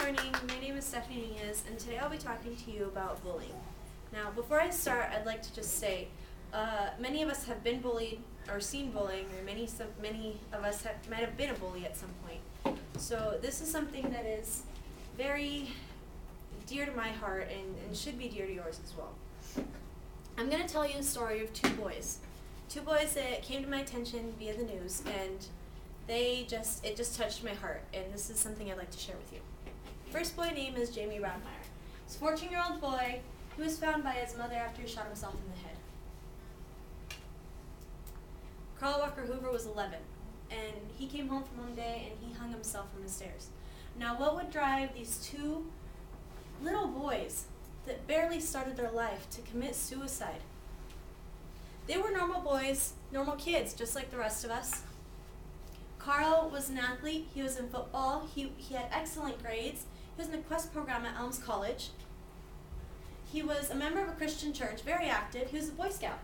morning, my name is Stephanie Nunez, and today I'll be talking to you about bullying. Now, before I start, I'd like to just say, many of us have been bullied or seen bullying, or many of us might have been a bully at some point. So this is something that is very dear to my heart and should be dear to yours as well. I'm going to tell you the story of two boys that came to my attention via the news, and it just touched my heart, and this is something I'd like to share with you. First boy name is Jamie Radmeyer. He's a 14-year-old boy who was found by his mother after he shot himself in the head. Carl Walker Hoover was 11, and he came home from one day and he hung himself from the stairs. Now, what would drive these two little boys that barely started their life to commit suicide? They were normal boys, normal kids, just like the rest of us. Carl was an athlete. He was in football. He had excellent grades. He was in the Quest program at Elms College. He was a member of a Christian church, very active. He was a Boy Scout.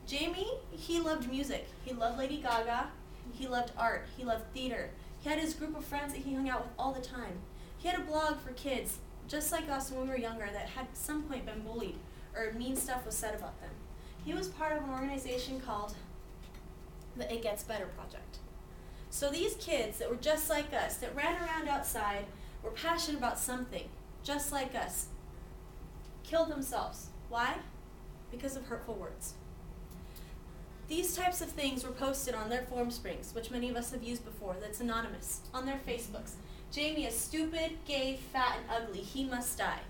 Jamie, he loved music. He loved Lady Gaga. He loved art. He loved theater. He had his group of friends that he hung out with all the time. He had a blog for kids, just like us when we were younger, that had at some point been bullied or mean stuff was said about them. He was part of an organization called the It Gets Better Project. So these kids that were just like us, that ran around outside, were passionate about something, just like us, killed themselves. Why? Because of hurtful words. These types of things were posted on their form springs, which many of us have used before, that's anonymous, on their Facebooks. Jamie is stupid, gay, fat, and ugly. He must die.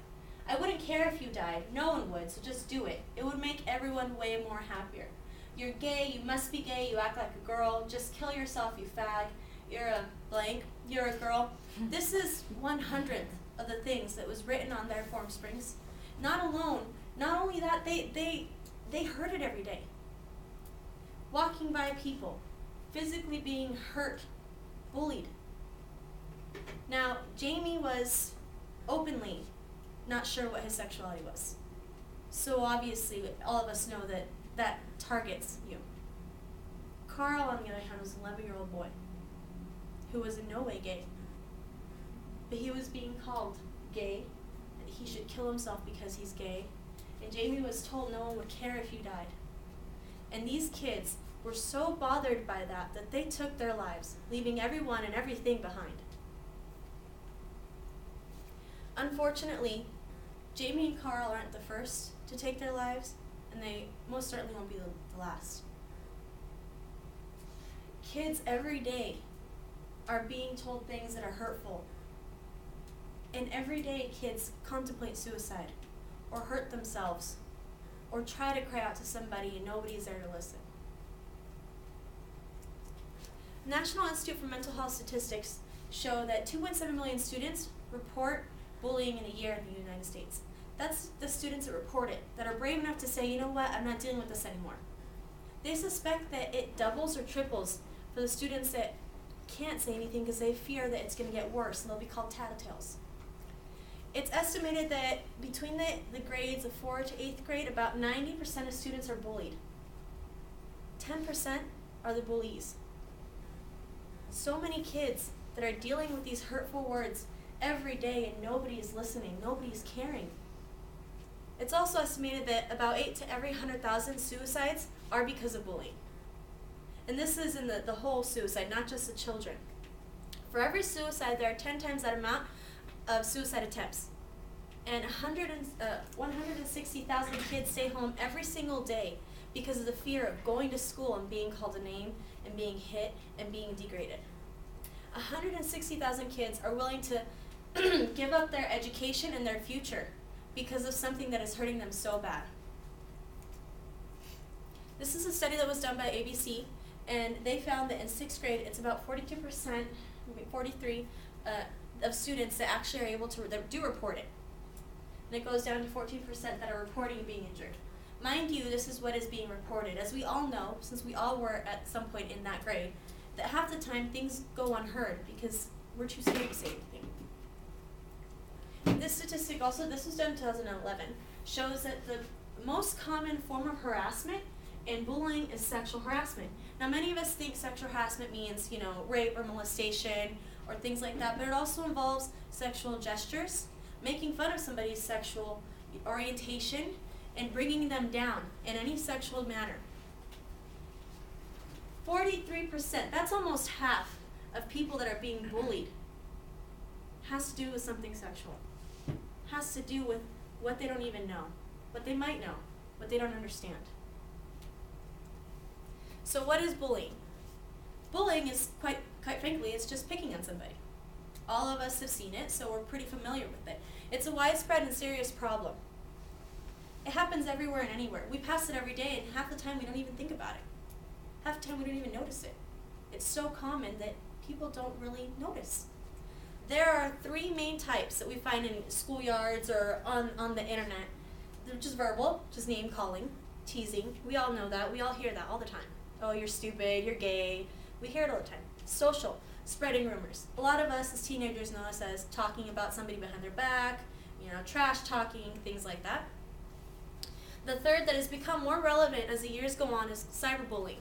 I wouldn't care if you died. No one would, so just do it. It would make everyone way more happier. You're gay, you must be gay, you act like a girl, just kill yourself, you fag, you're a blank, you're a girl. This is 1/100th of the things that was written on their form springs. Not only that, they heard it every day. Walking by people, physically being hurt, bullied. Now, Jamie was openly not sure what his sexuality was. So obviously, all of us know that targets you. Carl, on the other hand, was an 11-year-old boy who was in no way gay. But he was being called gay, that he should kill himself because he's gay. And Jamie was told no one would care if you died. And these kids were so bothered by that they took their lives, leaving everyone and everything behind. Unfortunately, Jamie and Carl aren't the first to take their lives, and they most certainly won't be the last. Kids every day are being told things that are hurtful. And every day kids contemplate suicide, or hurt themselves, or try to cry out to somebody and nobody's there to listen. The National Institute for Mental Health Statistics show that 2.7 million students report bullying in a year in the United States. That's the students that report it, that are brave enough to say, you know what, I'm not dealing with this anymore. They suspect that it doubles or triples for the students that can't say anything because they fear that it's going to get worse and they'll be called tattletales. It's estimated that between the grades of 4th to 8th grade, about 90% of students are bullied. 10% are the bullies. So many kids that are dealing with these hurtful words every day and nobody is listening, nobody's caring. It's also estimated that about 8 to every 100,000 suicides are because of bullying. And this is in the whole suicide, not just the children. For every suicide, there are 10 times that amount of suicide attempts. And 160,000 kids stay home every single day because of the fear of going to school and being called a name and being hit and being degraded. 160,000 kids are willing to give up their education and their future because of something that is hurting them so bad. This is a study that was done by ABC, and they found that in 6th grade, it's about 43% of students that actually are able to, that do report it. And it goes down to 14% that are reporting being injured. Mind you, this is what is being reported. As we all know, since we all were at some point in that grade, that half the time things go unheard because we're too scared to say anything. This statistic also, this was done in 2011, shows that the most common form of harassment and bullying is sexual harassment. Now, many of us think sexual harassment means, rape or molestation or things like that, but it also involves sexual gestures, making fun of somebody's sexual orientation, and bringing them down in any sexual manner. 43%, that's almost half of people that are being bullied, has to do with something sexual. Has to do with what they don't even know, what they might know, what they don't understand. So what is bullying? Bullying is quite frankly, it's just picking on somebody. All of us have seen it, so we're pretty familiar with it. It's a widespread and serious problem. It happens everywhere and anywhere. We pass it every day, and half the time we don't even think about it. Half the time we don't even notice it. It's so common that people don't really notice. There are 3 main types that we find in schoolyards or on the internet. They're just verbal, just name calling, teasing. We all know that. We all hear that all the time. Oh, you're stupid, you're gay. We hear it all the time. Social, spreading rumors. A lot of us as teenagers know us as talking about somebody behind their back, trash talking, things like that. The third that has become more relevant as the years go on is cyberbullying.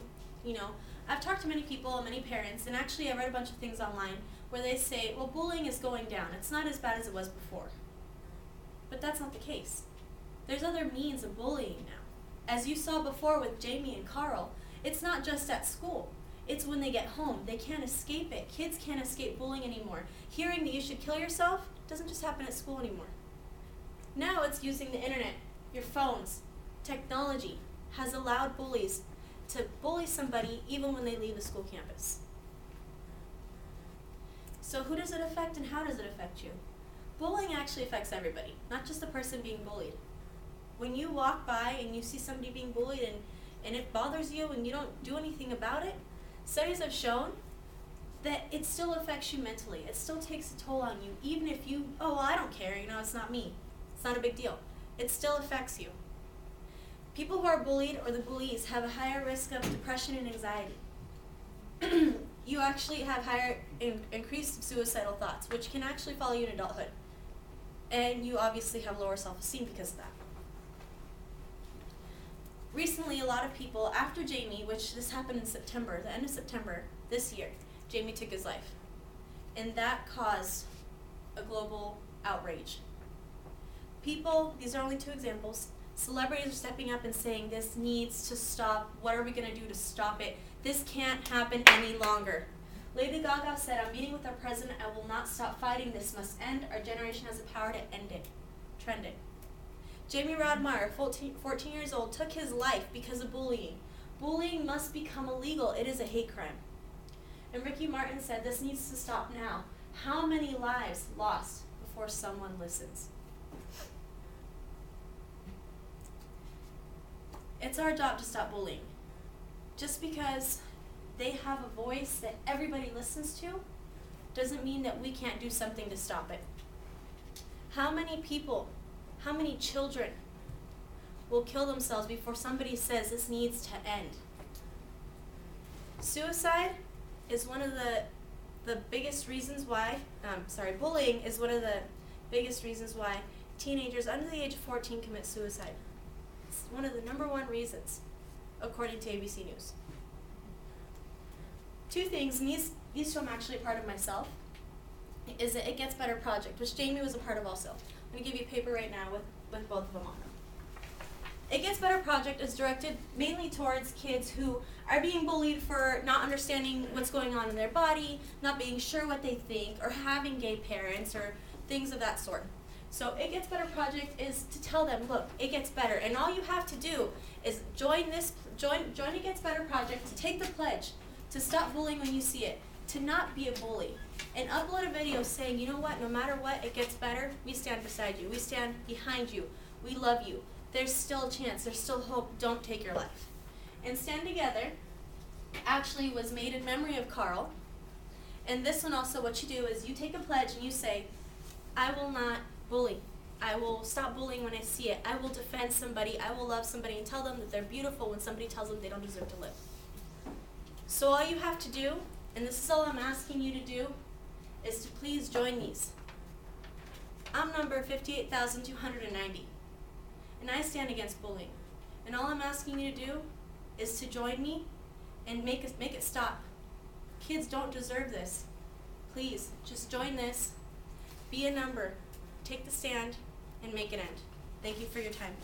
I've talked to many people, many parents, and actually I read a bunch of things online where they say, well, bullying is going down. It's not as bad as it was before. But that's not the case. There's other means of bullying now. As you saw before with Jamie and Carl, it's not just at school. It's when they get home. They can't escape it. Kids can't escape bullying anymore. Hearing that you should kill yourself doesn't just happen at school anymore. Now it's using the internet, your phones. Technology has allowed bullies to bully somebody even when they leave the school campus. So who does it affect and how does it affect you? Bullying actually affects everybody, not just the person being bullied. When you walk by and you see somebody being bullied and it bothers you and you don't do anything about it, studies have shown that it still affects you mentally. It still takes a toll on you, even if you, oh, well, I don't care, it's not me. It's not a big deal. It still affects you. People who are bullied or the bullies have a higher risk of depression and anxiety. You actually have higher increased suicidal thoughts, which can actually follow you in adulthood. And you obviously have lower self-esteem because of that. Recently, a lot of people, after Jamie, which this happened in September, the end of September this year, Jamie took his life. And that caused a global outrage. People, these are only 2 examples, celebrities are stepping up and saying this needs to stop. What are we going to do to stop it? This can't happen any longer. Lady Gaga said, I'm meeting with our president. I will not stop fighting. This must end. Our generation has the power to end it. Trend it. Jamie Rodmeyer, 14 years old, took his life because of bullying. Bullying must become illegal. It is a hate crime. And Ricky Martin said, this needs to stop now. How many lives lost before someone listens? It's our job to stop bullying. Just because they have a voice that everybody listens to doesn't mean that we can't do something to stop it. How many people, how many children will kill themselves before somebody says this needs to end? Suicide is one of the biggest reasons why, bullying is one of the biggest reasons why teenagers under the age of 14 commit suicide. It's one of the #1 reasons, according to ABC News. 2 things, and these 2 I'm actually part of myself, is the It Gets Better project, which Jamie was a part of also. I'm going to give you a paper right now with both of them on them. It Gets Better project is directed mainly towards kids who are being bullied for not understanding what's going on in their body, not being sure what they think, or having gay parents, or things of that sort. So It Gets Better project is to tell them, look, it gets better, and all you have to do is join It Gets Better project, to take the pledge, to stop bullying when you see it, to not be a bully, and upload a video saying, you know what, no matter what, it gets better, we stand beside you, we stand behind you, we love you, there's still a chance, there's still hope, don't take your life. And Stand Together actually was made in memory of Carl, and this one also, what you do is you take a pledge and you say, I will not bully. I will stop bullying when I see it. I will defend somebody. I will love somebody and tell them that they're beautiful when somebody tells them they don't deserve to live. So all you have to do, and this is all I'm asking you to do, is to please join these. I'm number 58,290, and I stand against bullying. And all I'm asking you to do is to join me and make it stop. Kids don't deserve this. Please, just join this, be a number, take the stand, and make it end. Thank you for your time.